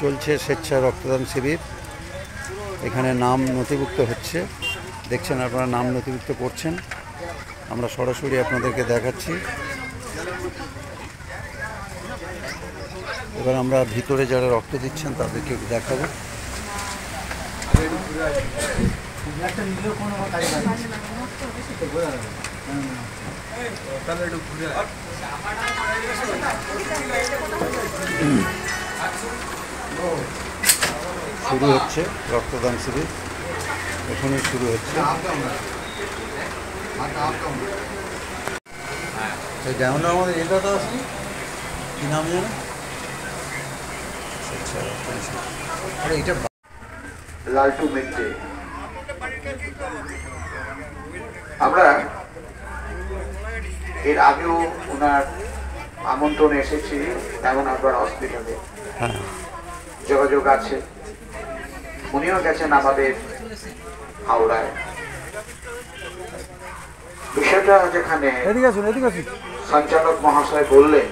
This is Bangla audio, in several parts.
চলছে স্বেচ্ছা রক্তদান শিবির। এখানে নাম নথিভুক্ত হচ্ছে, দেখছেন আপনারা নাম নথিভুক্ত করছেন। আমরা সরাসরি আপনাদেরকে দেখাচ্ছি। এবার আমরা ভিতরে যারা রক্ত দিচ্ছেন তাদেরকে দেখাবো। শুরু হচ্ছে রক্তদান শিবির, এখনই শুরু হচ্ছে। যেমন আমাদের এটা তো আসি কি নাম জানো? এটা লালটু মিত্রে। আমরা এর আগেও ওনার আমন্ত্রণ এসেছি, এমন একবার হসপিটালে যোগাযোগ আছে। উনিও গেছেন আমাদের হাওড়ায়। বিষয়টা যেখানে সঞ্চালক মহাশয় বললেন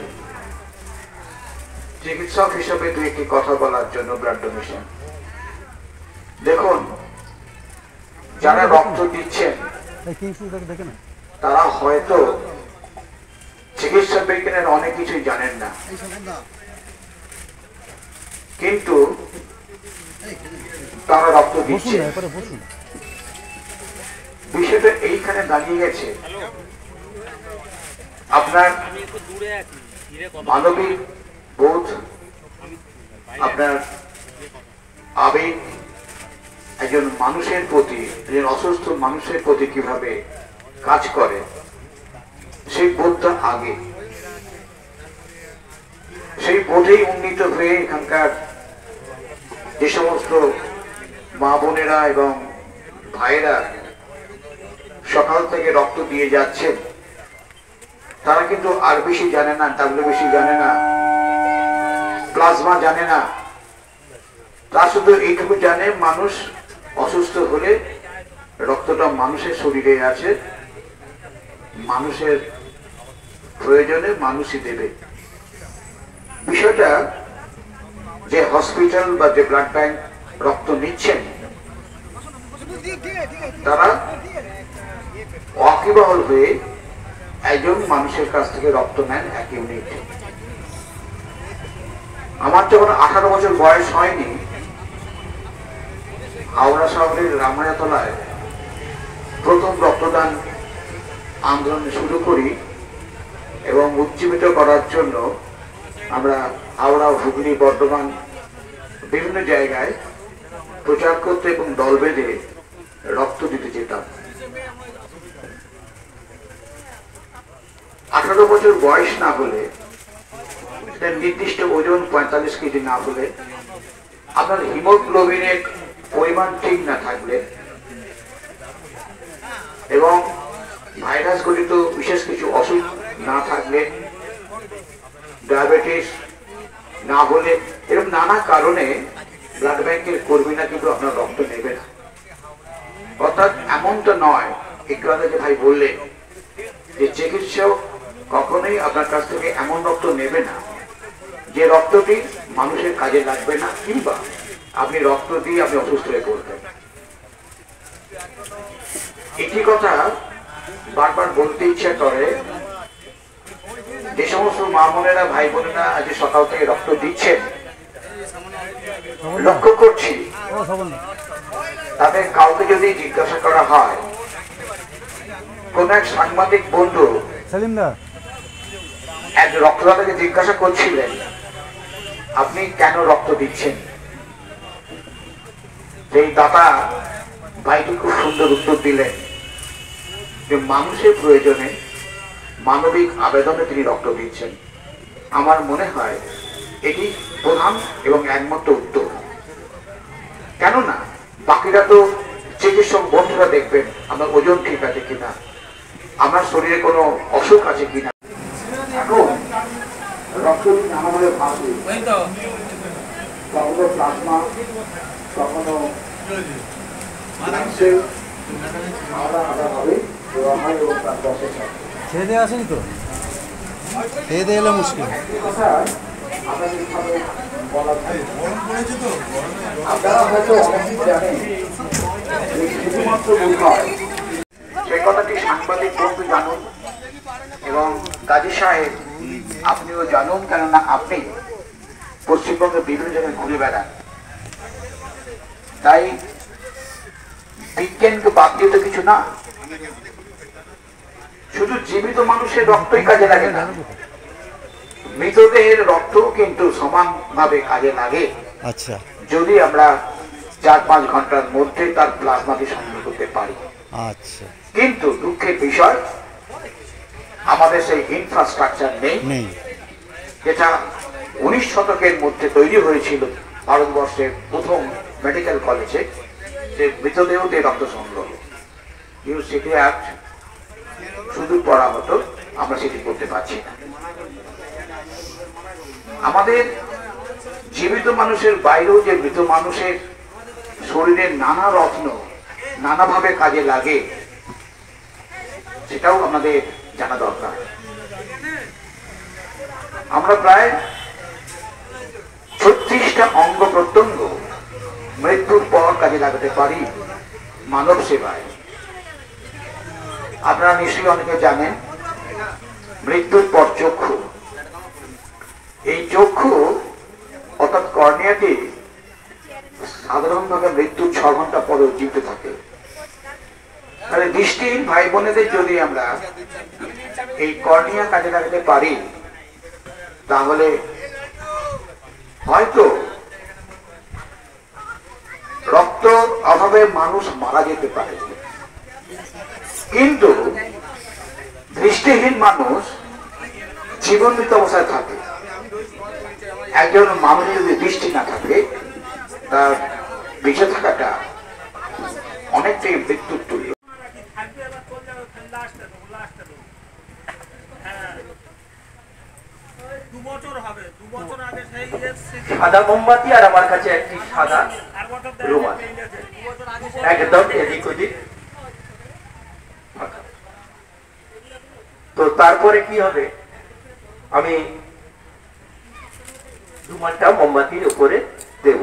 চিকিৎসক হিসেবে দুই একটি কথা বলার জন্য ব্লাড ডোনেশন। দেখুন, যারা রক্ত দিচ্ছেন তারা হয়তো চিকিৎসা বিজ্ঞানের অনেক কিছুই জানেন না, কিন্তু তারা রক্ত দিচ্ছে। বিষয়টা এইখানে দাঁড়িয়ে গেছে, আপনার মানবিক বোধ, আপনার আবেগ একজন মানুষের প্রতি, একজন অসুস্থ মানুষের প্রতি কিভাবে কাজ করে, সেই বোধটা আগে। সেই বোধেই উন্নীত হয়ে এখানকার যে সমস্ত মা বোনেরা এবং ভাইয়েরা সকাল থেকে রক্ত দিয়ে যাচ্ছেন, তারা কিন্তু আর বেশি জানে না, বেশি জানে না, প্লাজমা জানে না। তা শুধু এইটুকু জানে, মানুষ অসুস্থ হলে রক্তটা মানুষের শরীরে আছে, মানুষের প্রয়োজনে মানুষই দেবে। বিষয়টা যে হসপিটাল বা যে ব্লাড ব্যাংক রক্ত নিচ্ছেন, তারা ওয়াকিবহাল হয়ে একজন মানুষের কাছ থেকে রক্ত নেন 1 ইউনিট। আমার যখন 18 বছর বয়স হয়নি, হাওড়া শহরের রামায়াতলায় প্রথম রক্তদান আন্দোলন শুরু করি এবং উজ্জীবিত করার জন্য আমরা হাওড়া, হুগলি, বর্ধমান বিভিন্ন জায়গায় প্রচার করতে এবং দল বেঁধে রক্ত দিতে যেতাম। 18 বছর বয়স না হলে, নির্দিষ্ট ওজন 45 কেজি না হলে, আপনার হিমোগ্লোবিনের পরিমাণ ঠিক না থাকলে এবং ভাইরাস গঠিত বিশেষ কিছু অসুখ না থাকলে, ডায়াবেটিস না হলে, এরকম নানা কারণে ব্লাড ব্যাংকের কর্মীরা কিন্তু আপনার রক্ত নেবে না। অর্থাৎ এমনটা নয়, একটু আগে যে ভাই বললেন যে চিকিৎসক কখনোই আপনার কাছ থেকে এমন রক্ত নেবে না যে রক্তটি মানুষের কাজে লাগবে না, কিংবা আপনি রক্ত দিয়ে আপনি অসুস্থ হয়ে পড়বেন। একটি কথা বারবার বলতে ইচ্ছা করে, যে সমস্ত মা বোনেরা, ভাই বোনেরা আজ সকাল থেকে রক্ত দিচ্ছেন, লক্ষ্য করছি তাদের কাউকে যদি জিজ্ঞাসা করা হয়, কোন এক সাংবাদিক বন্ধু এক রক্তদাতাকে জিজ্ঞাসা করছিলেন, আপনি কেন রক্ত দিচ্ছেন? এই দাতা ভাইটি খুব সুন্দর উত্তর দিলেন যে মানুষের প্রয়োজনে, মানবিক আবেদনে তিনি রক্ত দিচ্ছেন। আমার মনে হয় এটি প্রধান এবং একমাত্র উত্তর। কেননা বাকিরা তো চিকিৎসক বন্ধুরা দেখবেন আমার ওজন ঠিক আছে কিনা, আমার শরীরে কোনো অসুখ আছে কিনা। এখন রক্ত নানাভাবে ভাগ হয়, কখনো প্লাজমা, কখনো লাইসেন্স আলাদা আলাদাভাবে দেওয়া হয় এবং তার প্রসেস হয়। খেয়ে দিয়ে আসেনি তো, খেয়ে দিয়ে এলে মুশকিল। কথা আলাদাভাবে বলা হয়। আপনারা হয়তো অনেকেই জানেন যে শুধুমাত্র বোধহয় সেই কথাটি সাংবাদিক বন্ধু জানুন এবং কাজী সাহেব আপনিও জানুন, কেননা আপনি পশ্চিমবঙ্গের বিভিন্ন জায়গায় ঘুরে বেড়ান। তাই বিজ্ঞানকে বাদ দিয়ে তো কিছু না, শুধু জীবিত মানুষের রক্তই কাজে লাগে না, মৃতদেহের রক্তও কিন্তু সমানভাবে কাজে লাগে। আচ্ছা, যদি আমরা 4-5 ঘন্টার মধ্যে তার প্লাজমাকে সংগ্রহ করতে পারি। আচ্ছা, কিন্তু দুঃখের বিষয় আমাদের সেই ইনফ্রাস্ট্রাকচার নেই, যেটা 19 শতকের মধ্যে তৈরি হয়েছিল ভারতবর্ষের প্রথম মেডিকেল কলেজে, যে মৃতদেহতে রক্ত সংগ্রহ। নিউ সিটি অ্যাক্ট শুধু পড়া হতো, আমরা সেটি করতে পারছি না। আমাদের জীবিত মানুষের বাইরেও যে মৃত মানুষের শরীরের নানা রত্ন নানাভাবে কাজে লাগে, সেটাও আমাদের জানা দরকার। আমরা প্রায় 36টা অঙ্গ প্রত্যঙ্গ মৃত্যুর পর কাজে লাগাতে পারি মানব সেবায়। আপনারা নিশ্চয়ই অনেকে জানেন মৃত্যুর পর চক্ষু, এই চক্ষু অর্থাৎ কর্নিয়াটি সাধারণভাবে মৃত্যুর 6 ঘন্টা পরেও জীবিত থাকে। তাহলে দৃষ্টিহীন ভাই বোনেদের যদি আমরা এই কর্নিয়া কাজে লাগাতে পারি, তাহলে হয়তো রক্তর অভাবে মানুষ মারা যেতে পারে, কিন্তু দৃষ্টিহীন মানুষ জীবনমৃত অবস্থায় থাকে। একজন মানুষের যদি দৃষ্টি না থাকে, তার বেঁচে থাকাটা অনেকটাই মৃত্যুর তুল্য। সাদা মোমবাতি আর আমার কাছে একটি সাদা রুমাল, একদম এদিক ওদিক। তো তারপরে কি হবে, আমি রুমালটা মোমবাতির উপরে দেব।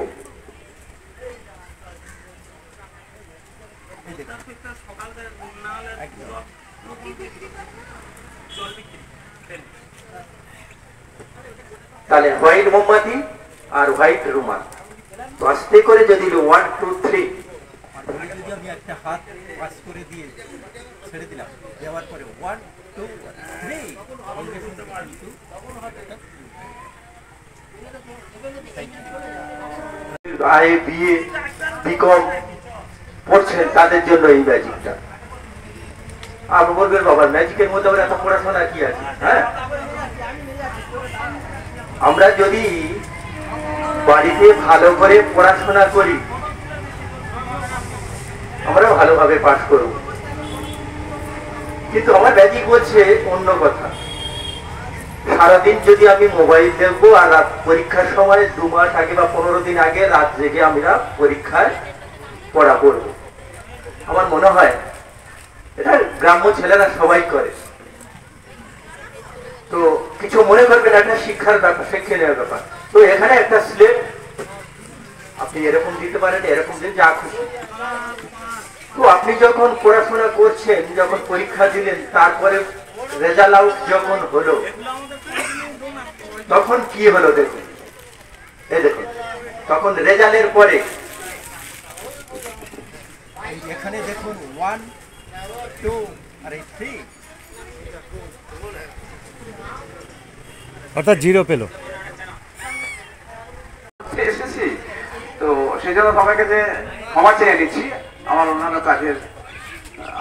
তাহলে হোয়াইট মোমবাতি আর হোয়াইট রুমাল। তো আস্তে করে যদি 1 2 3 যদি আমি একটা হাত পাস করে দিয়ে ছেড়ে দিলাম, দেওয়ার পরে 1 2 3 আইএ বিএ বিকম পড়ছেন তাদের জন্য এই ম্যাজিকটা। আপনি বলবেন বাবা ম্যাজিকের মধ্যে আবার এত পড়াশোনা কি আছে? হ্যাঁ, আমরা যদি বাড়িতে ভালো করে পড়াশোনা করি, আমরা ভালোভাবে পাঠ করব। কিন্তু আমার ম্যাজিক হচ্ছে অন্য কথা। সারাদিন যদি আমি মোবাইল দেখবো আর রাত পরীক্ষার সময় 2 মাস আগে বা 15 দিন আগে রাত জেগে আমরা পরীক্ষায় পড়া পড়ব, আমার মনে হয় এটা গ্রাম্য ছেলেরা সবাই করে। তো কিছু মনে করবেন, একটা শিক্ষার ব্যাপার, শিক্ষা নেওয়ার ব্যাপার। তো এখানে একটা স্লেট আপনি এরকম দিতে পারেন, এরকম দিন যা খুশি। তো আপনি যখন পড়াশোনা করছেন, যখন পরীক্ষা দিলেন, তারপরে রেজাল্ট আউট যখন হলো, তখন কি হলো দেখুন। এই দেখুন, তখন রেজাল্টের পরে এখানে দেখুন 1 2 আর 3, অর্থাৎ 0 পেল। এসেছি তো সেই জন্য সবাইকে যে ক্ষমা চেয়ে নিচ্ছি, আমার অন্যান্য কাজের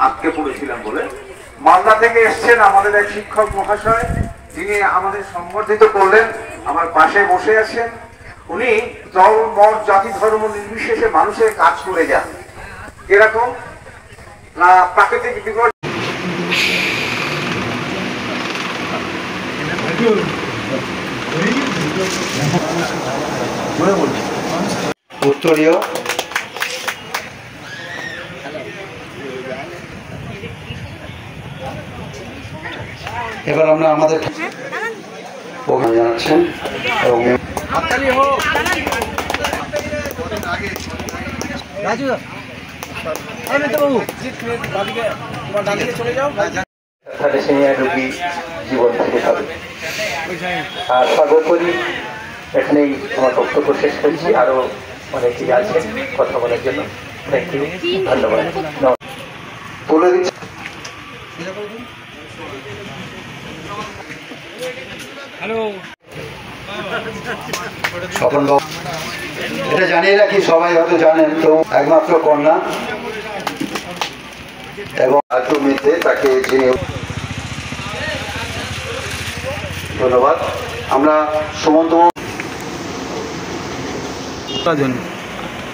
আটকে পড়েছিলাম বলে। মালদা থেকে এসছেন আমাদের এক শিক্ষক মহাশয়, যিনি আমাদের সম্বর্ধিত করলেন, আমার পাশে বসে আছেন। উনি দল মত জাতি ধর্ম নির্বিশেষে মানুষের কাজ করে যান। এরকম না প্রাকৃতিক বিপর্যয় উত্তরীয় এবার আমরা আমাদের অভিনন্দন জানাচ্ছেন এবং থ্যালাসেমিয়া রোগী জীবন থেকে হবে। আর সর্বোপরি এখানেই আমার বক্তব্য শেষ করছি। আরও অনেকেই আছেন কথা বলার জন্য। থ্যাংক ইউ, ধন্যবাদ। তুলে দিচ্ছি। স্বপন বাবু, এটা জানিয়ে রাখি, সবাই হয়তো জানেন, কেউ একমাত্র কন্যা এবং আত্মীয়তে তাকে যিনি, ধন্যবাদ। আমরা সুমন্ত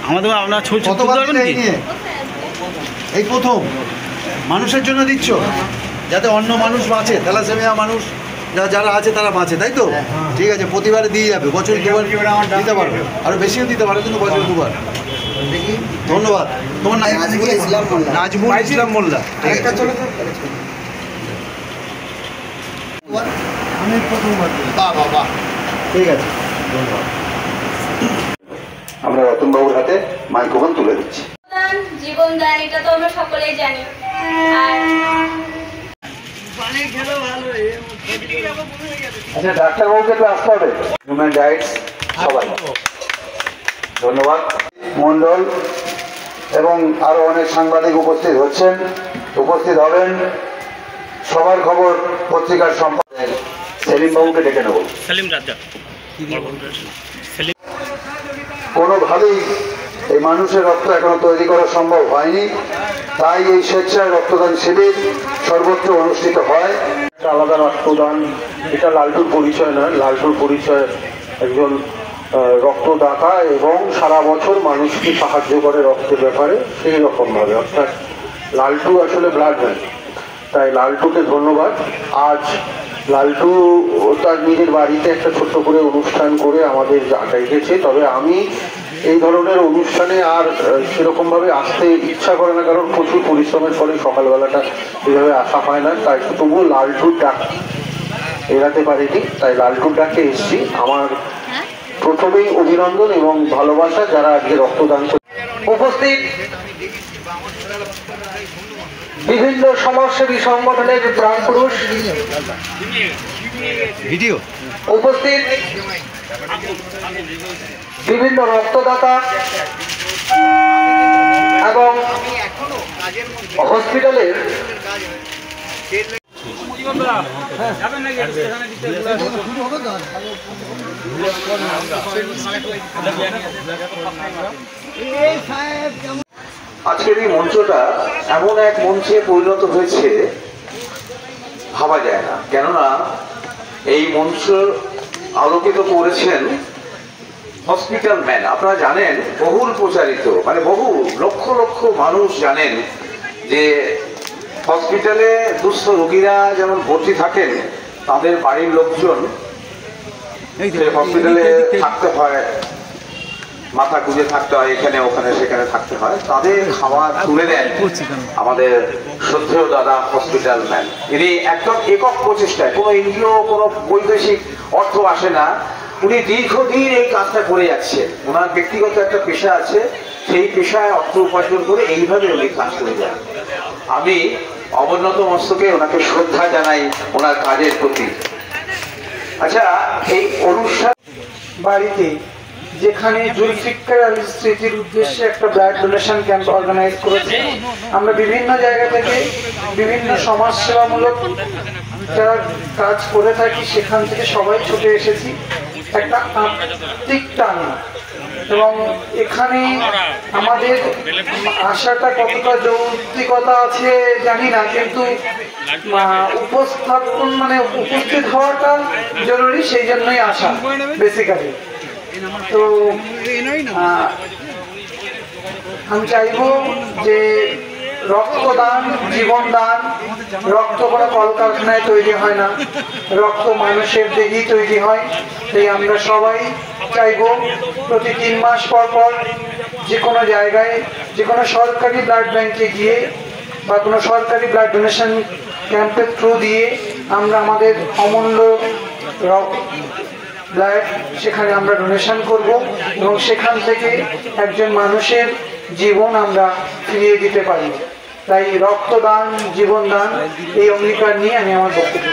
আমাদের আমরা কতবার দিলে এই নিয়ে? এই প্রথম মানুষের জন্য দিচ্ছ, যাতে অন্য মানুষ বাঁচে, থ্যালাসেমিয়া মানুষ যারা আছে তারা বাঁচে, তাই তো? ঠিক আছে, প্রতিবারে দিয়ে যাবে, বছরে দুবার দিতে পারো, আরো বেশিও দিতে পারো, কিন্তু বছরে দুবার। ধন্যবাদ। তোমার নাম? নাজমুল ইসলাম মোল্লা। ঠিক আছে, আমি প্রথমবার। বাহ বাহ বাহ, ঠিক আছে, ধন্যবাদ। আমরা রতনবাবুর হাতে মাইক্রোফোন তুলে দিচ্ছি। জীবনদান, এটা তো আমরা সকলেই জানি। আর আচ্ছা, ডাক্তারবাবুকে একটু আসতে হবে। হিউম্যান রাইটস সবাই ধন্যবাদ। মন্ডল এবং আরো অনেক সাংবাদিক উপস্থিত হচ্ছেন, উপস্থিত হবেন। সবার খবর পত্রিকার সম্পাদক সেলিম বাবুকে ডেকে নেব। সেলিম রাজা কোনোভাবেই এই মানুষের রক্ত এখনো তৈরি করা সম্ভব হয়নি, তাই এই স্বেচ্ছায় রক্তদান শিবির সর্বত্র অনুষ্ঠিত হয়। আলাদা রক্তদান, এটা লালটুর পরিচয় নয়। লালটুর পরিচয় একজন রক্তদাতা এবং সারা বছর মানুষকে সাহায্য করে রক্তের ব্যাপারে, সেই রকমভাবে। অর্থাৎ লালটু আসলে ব্লাড ব্যাংক, তাই লালটুকে ধন্যবাদ। আজ লালটু তার নিজের বাড়িতে একটা ছোট্ট করে অনুষ্ঠান করে আমাদের ডেকেছে। তবে আমি এই ধরনের অনুষ্ঠানে আর সেরকমভাবে আসতে ইচ্ছা করে না, কারণ প্রচুর পরিশ্রমের ফলে সকালবেলাটা এইভাবে আসা হয় না। তাই তবুও লালটুর ডাক এড়াতে পারিনি, তাই লালটুর ডাকে এসেছি। আমার প্রথমেই অভিনন্দন এবং ভালোবাসা যারা আজকে রক্তদান করে উপস্থিত বিভিন্ন সমাজসেবী সংগঠনের প্রাণপুরুষ, ভিডিও উপস্থিত বিভিন্ন রক্তদাতা এবং হসপিটালের আজকের এই মঞ্চটা এমন এক মঞ্চে পরিণত হয়েছে ভাবা যায় না। কেননা এই মঞ্চ আলোকিত করেছেন হসপিটাল ম্যান। আপনারা জানেন, বহুল প্রচারিত, মানে বহু লক্ষ লক্ষ মানুষ জানেন যে হসপিটালে দুস্থ রোগীরা যেমন ভর্তি থাকেন, তাদের বাড়ির লোকজন হসপিটালে থাকতে হয়, মাথা গুঁজে থাকতে হয়, এখানে ওখানে সেখানে থাকতে হয়, তাদের খাবার তুলে দেন আমাদের শ্রদ্ধেয় দাদা হসপিটাল ম্যান। ইনি একদম একক প্রচেষ্টায়, কোনো এনজিও, কোনো বৈদেশিক অর্থ আসে না, উনি দীর্ঘদিন এই কাজটা করে যাচ্ছেন। ওনার ব্যক্তিগত একটা পেশা আছে, সেই পেশায় অর্থ উপার্জন করে এইভাবে উনি কাজ করে যান। আমি অবনত মস্তকে ওনাকে শ্রদ্ধা জানাই ওনার কাজের প্রতি। আচ্ছা, এই অনুষ্ঠান বাড়িতে যেখানে জুলফিকার আলী স্মৃতির উদ্দেশ্যে একটা ব্লাড ডোনেশন ক্যাম্প অর্গানাইজ করেছে, আমরা বিভিন্ন জায়গা থেকে বিভিন্ন সমাজসেবামূলক যারা কাজ করে থাকি সেখান থেকে সবাই ছুটে এসেছি একটা আত্মিক টান। এবং এখানে আমাদের আশাটা কতটা যৌক্তিকতা আছে জানি না, কিন্তু উপস্থাপন মানে উপস্থিত হওয়াটা জরুরি, সেই জন্যই আসা বেসিক্যালি। তো আমি চাইবো যে রক্তদান জীবনদান। রক্ত কোনো কলকারখানায় তৈরি হয় না, রক্ত মানুষের দেহেই তৈরি হয়। তাই আমরা সবাই চাইবো প্রতি 3 মাস পর পর যে কোনো জায়গায়, যে কোনো সরকারি ব্লাড ব্যাংকে গিয়ে বা কোনো সরকারি ব্লাড ডোনেশন ক্যাম্পের থ্রু দিয়ে আমরা আমাদের অমূল্য ব্লাড সেখানে আমরা ডোনেশন করব এবং সেখান থেকে একজন মানুষের জীবন আমরা ফিরিয়ে দিতে পারি। তাই রক্তদান জীবনদান এই অঙ্গীকার নিয়ে আমি আমার বক্তব্য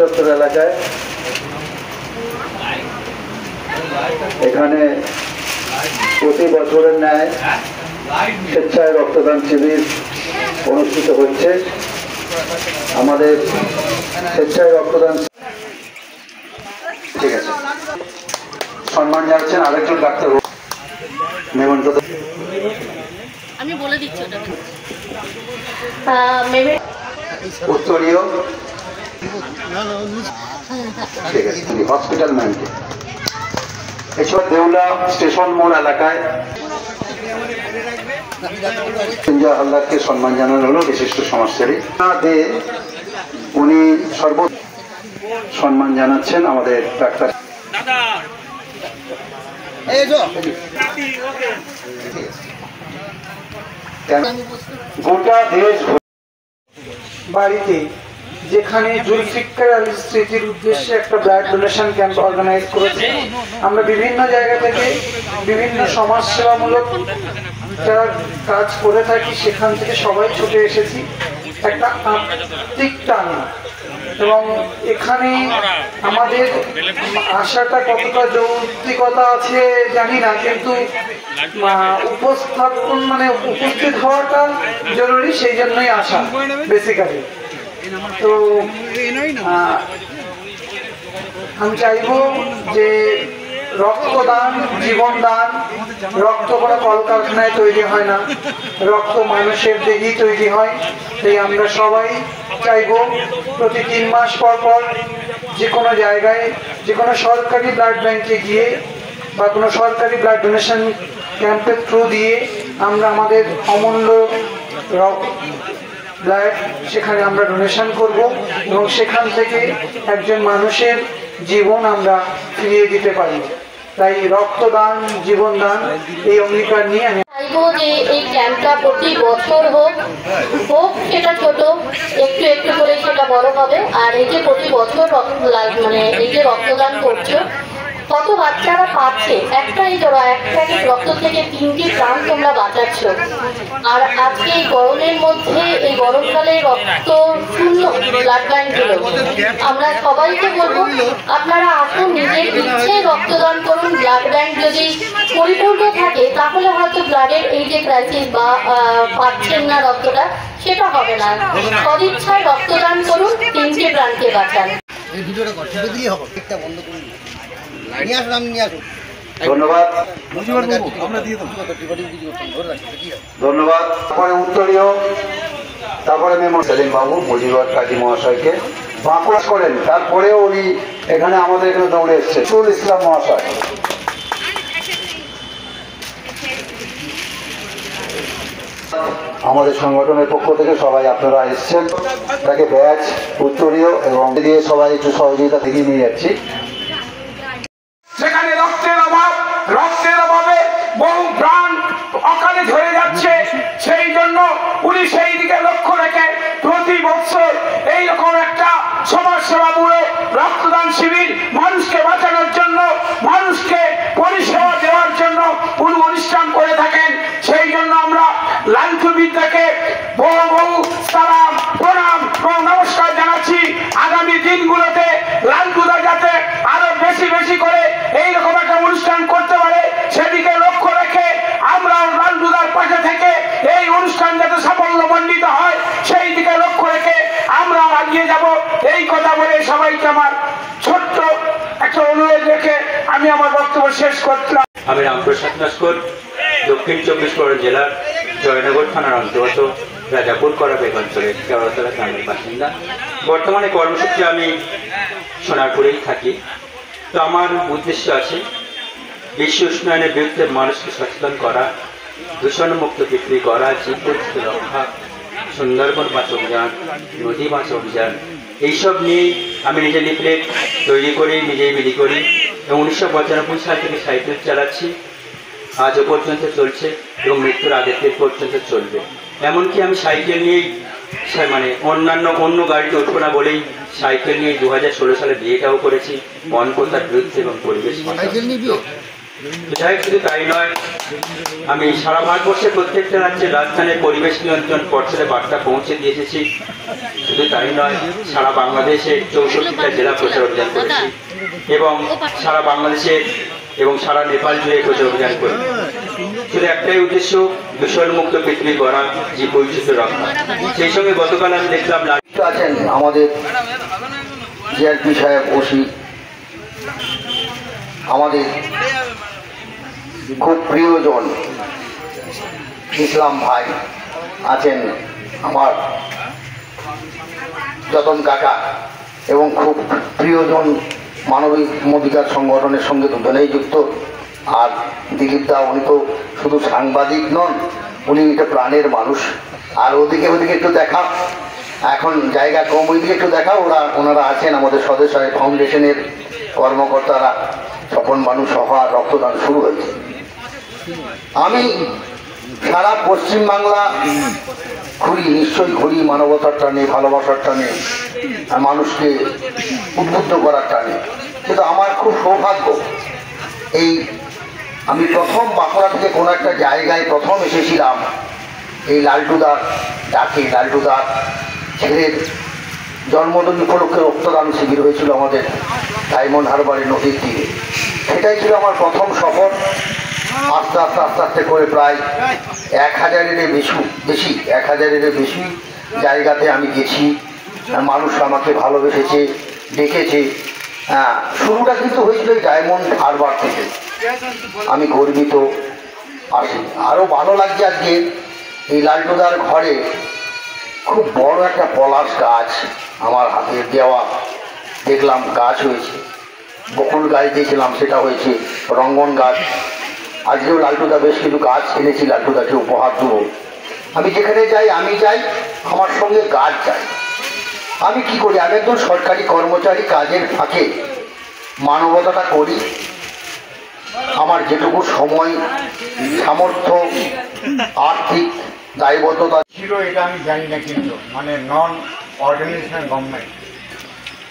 চত্বর এলাকায় এখানে প্রতি বছরের ন্যায় স্বেচ্ছায় রক্তদান শিবির অনুষ্ঠিত হচ্ছে। আমাদের স্বেচ্ছায় রক্তদান ঠিক আছে সম্মান জানাচ্ছেন আরেকজন ডাক্তার মেমন্ত আমি বলে দিচ্ছি উত্তরীয় ঠিক আছে হসপিটাল ম্যানকে। এছাড়া দেউলা স্টেশন মোড় এলাকায় সঞ্জয় হালদারকে সম্মান জানানো হলো বিশিষ্ট সমাজসেবী। উনি সর্ব সম্মান জানাচ্ছেন আমাদের ডাক্তার গোটা দেশ বাড়িতে যেখানে জুলফিকার আলী স্মৃতির উদ্দেশ্যে একটা ব্লাড ডোনেশন ক্যাম্প অর্গানাইজ করেছে। আমরা বিভিন্ন জায়গা থেকে বিভিন্ন সমাজসেবামূলক যারা কাজ করে থাকি সেখান থেকে সবাই ছুটে এসেছি একটা আত্মিক টান। এবং এখানে আমাদের আশাটা কতটা যৌক্তিকতা আছে জানি না, কিন্তু উপস্থাপন মানে উপস্থিত হওয়াটা জরুরি, সেই জন্যই আসা বেসিক্যালি। তো আমি চাইব যে রক্তদান জীবনদান, রক্ত কোনো কলকারখানায় তৈরি হয় না, রক্ত মানুষের দেহেই তৈরি হয়। তাই আমরা সবাই চাইব প্রতি 3 মাস পর পর যে কোনো জায়গায় যে কোনো সরকারি ব্লাড ব্যাংকে গিয়ে বা কোনো সরকারি ব্লাড ডোনেশন ক্যাম্পের থ্রু দিয়ে আমরা আমাদের অমূল্য ব্লাড সেখানে আমরা ডোনেশন করব এবং সেখান থেকে একজন মানুষের জীবন আমরা ফিরিয়ে দিতে পারি। তাই রক্তদান জীবনদান এই অঙ্গীকার নিয়ে আমি চাইবো যে এই ক্যাম্পটা প্রতি বছর হোক সেটা ছোট, একটু একটু করে সেটা বড় হবে। আর এই যে প্রতি বছর মানে এই যে রক্তদান করছো, কত বাচ্চারা পাচ্ছে, একটাই জোড়া একটা রক্ত থেকে 3টি প্রাণ তোমরা বাঁচাচ্ছ। আর আজকে এই গরমের মধ্যে এই গরমকালে রক্ত শূন্য ব্লাড ব্যাংক গুলো আমরা সবাইকে বলবো আপনারা আসুন, নিজের ইচ্ছে রক্তদান করুন। ব্লাড ব্যাংক যদি পরিপূর্ণ থাকে তাহলে হয়তো ব্লাডের এই যে ক্রাইসিস বা পাচ্ছেন না রক্তটা, সেটা হবে না। সদিচ্ছায় রক্তদান করুন, 3টি প্রাণকে বাঁচান। ধন্যবাদ ধন্যবাদ। তারপরে উত্তরীয়, তারপরে সেলিম বাবু মুজিবুর কাজী মহাশয়কে বাঁকুড়া করেন। তারপরেও উনি এখানে আমাদের এখানে দৌড়ে এসছেন সুল ইসলাম মহাশয়। আমাদের সংগঠনের পক্ষ থেকে সবাই আপনারা এসছেন, তাকে ব্যাচ উত্তরীয় এবং দিয়ে সবাই একটু সহযোগিতা থেকে নিয়ে যাচ্ছি। সেখানে রক্তের অভাবে বহু প্রাণ অকালে ঝরে যাচ্ছে। সেই জন্য উনি সেই দিকে লক্ষ্য রেখে প্রতি বছর এইরকম একটা সমাজসেবামূলক রক্তদান শিবির মানুষকে বাঁচানোর জন্য, মানুষকে পরিষেবা দেওয়ার জন্য উনি অনুষ্ঠান করে থাকেন। সেই জন্য আমরা লালটুবিদ্যাকে বহু সালাম প্রণাম এবং নমস্কার জানাচ্ছি। আগামী দিনগুলোতে লালটুদা যাতে আরো বেশি বেশি করে এইরকম একটা অনুষ্ঠান করতে পারে সেদিকে লক্ষ্য রেখে আমরা লালটুদার পাশে থেকে এই অনুষ্ঠান যাতে সাফল্যমণ্ডিত হয় সেই দিকে লক্ষ্য রেখে আমরা এগিয়ে যাব। এই কথা বলে সবাইকে আমার ছোট্ট একটা অনুরোধ রেখে আমি আমার বক্তব্য শেষ করলাম। আমি রামপ্রসাদ নস্কর, দক্ষিণ 24 পরগনা জেলার জয়নগর থানার অন্তর্গত রাজাপুর করাবেগ অঞ্চলের কেওড়াতলা গ্রামের বাসিন্দা। বর্তমানে কর্মসূত্রে আমি সোনারপুরেই থাকি। তো আমার উদ্দেশ্য আছে বিশ্ব উষ্ণায়নের বিরুদ্ধে মানুষকে সচেতন করা, দূষণমুক্ত পৃথিবী করা, জীববৈচিত্র্য রক্ষা, সুন্দরবন বাঁচাও অভিযান, নদী বাঁচাও অভিযান, এইসব নিয়েই আমি নিজে লিফলেট তৈরি করি, নিজেই বিলি করি এবং 1995 সাল থেকে সাইকেল চালাচ্ছি। আজও পর্যন্ত চলছে এবং মৃত্যুর আগের দিন পর্যন্ত চলবে। এমনকি আমি সাইকেল নিয়েই অন্য গাড়িতে উঠবো না বলেই সাইকেল নিয়ে 2016 সালে বিয়েটাও করেছি অনকতার বিরুদ্ধে এবং পরিবেশ। যাই শুধু তাই নয়, আমি সারা ভারতবর্ষে প্রত্যেকটা রাজ্যের রাজধানীর পরিবেশ নিয়ন্ত্রণ পর্ষদে বার্তা পৌঁছে দিয়ে এসেছি। শুধু তাই নয়, সারা বাংলাদেশে 64টা জেলা প্রচার অভিযান করেছি এবং সারা বাংলাদেশে এবং সারা নেপাল জুড়ে প্রচার অভিযান করি। শুধু একটাই উদ্দেশ্য, দূষণমুক্ত পৃথিবী গড়া, জীববৈচিত্র্য রক্ষা। সেই সঙ্গে গতকাল আমি দেখলাম আছেন আমাদের জিআরপি সাহেব ওসি, আমাদের খুব প্রিয়জন ইসলাম ভাই আছেন, আমার যতন কাকা এবং খুব প্রিয়জন মানবিক অধিকার সংগঠনের সঙ্গে দুজনেই যুক্ত। আর দিলীপ দা, উনি তো শুধু সাংবাদিক নন, উনি একটা প্রাণের মানুষ। আর ওদিকে একটু দেখা, এখন জায়গা কম, ওইদিকে একটু দেখা, ওনারা আছেন আমাদের স্বদেশ ফাউন্ডেশনের কর্মকর্তারা। স্বপন মানুষ সভা রক্তদান শুরু হয়েছে। আমি সারা পশ্চিমবাংলা ঘুরি, নিশ্চয়ই ঘুরি মানবতার টানে, ভালোবাসার টানে, মানুষকে উদ্বুদ্ধ করার টানে। কিন্তু আমার খুব সৌভাগ্য, আমি প্রথম বাঁকুড়া থেকে কোনো একটা জায়গায় প্রথম এসেছিলাম এই লালটুদার ডাকে। লালটুদার ছেলের জন্মদিন উপলক্ষে রক্তদান শিবির হয়েছিল আমাদের ডায়মন্ড হারবারের নদীর তীরে। সেটাই ছিল আমার প্রথম সফর। আস্তে আস্তে আস্তে আস্তে করে প্রায় 1000-এর বেশি জায়গাতে আমি গেছি। মানুষ আমাকে ভালোবেসেছে, ডেকেছে। শুরুটা কিন্তু হয়েছিল এই ডায়মন্ড হারবার থেকে। আমি গর্বিত আছি। আরও ভালো লাগছে আজকে এই লালটুদার ঘরে খুব বড় একটা পলাশ গাছ আমার হাতের দেওয়া দেখলাম গাছ হয়েছে। বকুল গাছ দিয়েছিলাম, সেটা হয়েছে রঙ্গন গাছ। আজকেও লালটুদা বেশ কিছু গাছ এনেছি, লালটুদাকে উপহার দেবো। আমি যেখানে যাই, আমার সঙ্গে গাছ যাই। আমি কি করি, আমি একজন সরকারি কর্মচারী, কাজের ফাঁকে মানবতাটা করি। আমার যেটুকু সময়, সামর্থ্য, আর্থিক দায়বদ্ধতা ছিল এটা আমি জানি না, কিন্তু নন অর্গানাইজেশন গভর্নমেন্ট।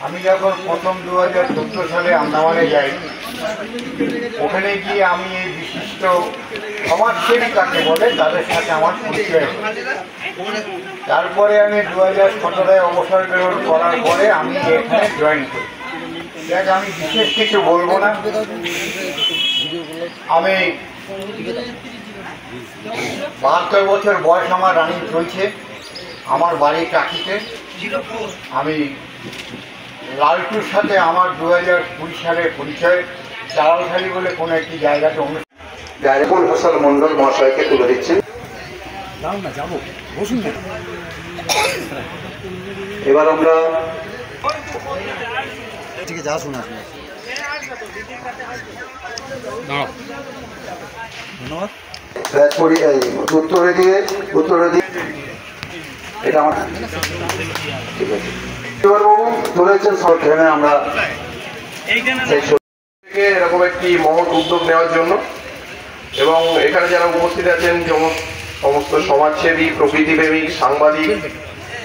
আমি যখন প্রথম 2014 সালে আন্দামানে যাই, ওখানে গিয়ে আমি এই বিশিষ্ট সমাজসেবী কাকে বলে তাদের সাথে আমার পরিচয়। তারপরে আমি 2017 অবসর গ্রহণ করার পরে আমি এখানে জয়েন করি। দেখ, আমি বিশেষ কিছু বলবো না। আমি 72 বছর বয়স আমার রানিং চলছে। আমার বাড়ি টাকিতে। আমি লালটুর সাথে আমার 2020 সালে পরিচয় চালালখালি বলে কোনো একটি জায়গাতে ডায়রেক্টর হোসেন মন্ডল মহাশয়কে তুলে দিচ্ছেন। এবার আমরা ঠিক আছে, আসুন। ধন্যবাদ। উত্তরে দিয়ে এটা আমার ঠিক আছে। বাবু তুলেছেন সব ট্রেনে আমরা এরকম একটি মহৎ উদ্যোগ নেওয়ার জন্য, এবং এখানে যারা উপস্থিত আছেন যেমন সমস্ত সমাজসেবী, প্রকৃতিপ্রেমিক, সাংবাদিক,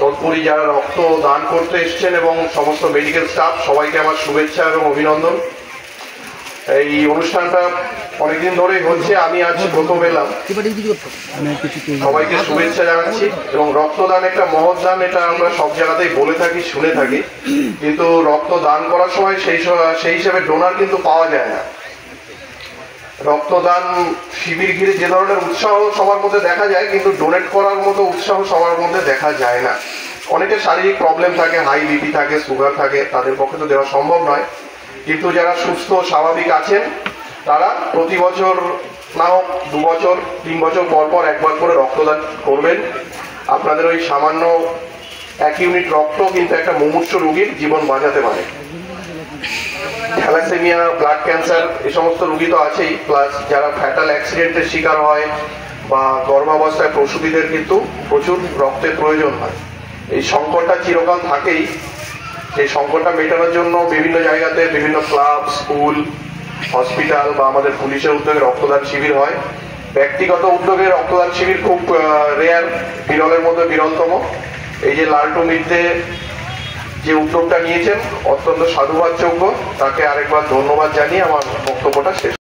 তৎপরী যারা রক্ত দান করতে এসছেন এবং সমস্ত মেডিকেল স্টাফ, সবাইকে আমার শুভেচ্ছা এবং অভিনন্দন। এই অনুষ্ঠানটা অনেকদিন ধরেই হচ্ছে, আমি আজ প্রথম এলাম। সবাইকে শুভেচ্ছা জানাচ্ছি। এবং রক্তদান একটা মহৎ দান, এটা আমরা সব জায়গাতেই বলে থাকি, শুনে থাকি, কিন্তু রক্তদান করার সময় সেই হিসাবে ডোনার কিন্তু পাওয়া যায় না। রক্তদান শিবির ঘিরে যে ধরনের উৎসাহ সবার মধ্যে দেখা যায়, কিন্তু ডোনেট করার মতো উৎসাহ সবার মধ্যে দেখা যায় না। অনেকের শারীরিক প্রবলেম থাকে, হাই বিপি থাকে, সুগার থাকে, তাদের পক্ষে তো দেওয়া সম্ভব নয়। কিন্তু যারা সুস্থ স্বাভাবিক আছেন তারা প্রতি বছর না হোক 2 বছর 3 বছর পর পর একবার করে রক্তদান করবেন। আপনাদের ওই সামান্য 1 ইউনিট রক্ত কিন্তু একটা মুমূর্ষু রোগীর জীবন বাঁচাতে পারে। থ্যালাসেমিয়া, ব্লাড ক্যান্সার, এই সমস্ত রোগী তো আছেই, প্লাস যারা ফ্যাটাল অ্যাক্সিডেন্টের শিকার হয় বা গর্ভাবস্থায় প্রসূতিদের কিন্তু প্রচুর রক্তের প্রয়োজন হয়। এই সংকটটা চিরকাল থাকেই। সেই সংকটটা মেটানোর জন্য বিভিন্ন জায়গাতে বিভিন্ন ক্লাব, স্কুল, হসপিটাল বা আমাদের পুলিশের উদ্যোগে রক্তদান শিবির হয়। ব্যক্তিগত উদ্যোগে রক্তদান শিবির খুব রেয়ার, বিরলের মধ্যে বিরলতম। এই যে লালটু মিত্রে যে উদ্যোগটা নিয়েছেন অত্যন্ত সাধুবাদযোগ্য, তাকে আরেকবার ধন্যবাদ জানিয়ে আমার বক্তব্যটা শেষ।